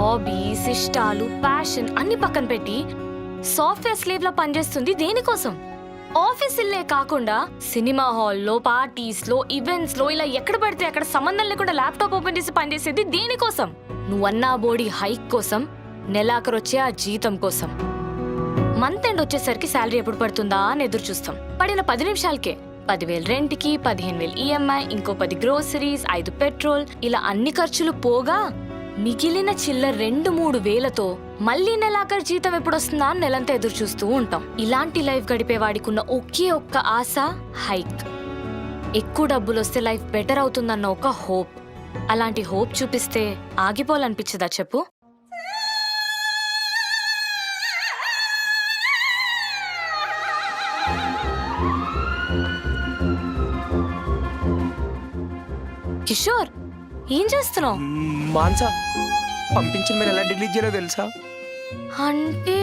Hobbies, ఇష్టాలు, passion అన్ని పక్కన పెట్టి సాఫ్ట్వేర్ స్లేవ్ లా పనిచేస్తుంది దేనికోసం? ఆఫీస్ ఇల్లే కాకుండా సినిమా హాల్లో, పార్టీస్ లో, ఈవెంట్స్ లో ఇలా ఎక్కడ పడితే అక్కడ సంబంధం లేకుండా ల్యాప్టాప్ ఓపెన్ చేసి పనిచేసేది దేనికోసం? నువ్వన్నా బోడీ హైక్ కోసం, నెలాఖరు వచ్చే ఆ జీతం కోసం. మంత్ ఎండ్ వచ్చేసరికి శాలరీ ఎప్పుడు పడుతుందా అని ఎదురు చూస్తాం. పడిన 10 నిమిషాలకే 10,000 రెంట్కి, 15,000 ఈఎంఐ, ఇంకో 10 గ్రోసరీస్, 5 పెట్రోల్, ఇలా అన్ని ఖర్చులు పోగా మిగిలిన చిల్లర 2-3 వేలతో మళ్ళీ నెలాఖరు జీతం ఎప్పుడొస్తుందా అని నెలంతా ఎదురు చూస్తూ ఉంటాం. ఇలాంటి లైఫ్ గడిపే వాడికున్న ఒకే ఒక్క ఆశ హైక్. ఎక్కువ డబ్బులు వస్తే లైఫ్ బెటర్ అవుతుందన్న ఒక హోప్. అలాంటి హోప్ చూపిస్తే ఆగిపోవాలనిపించదా చెప్పు? కిషోర్, ఏం చేస్తున్నావు? మాన్సా, పంపించిన మీరు ఎలా డిలీట్ చేయాలో తెలుసా? అంటే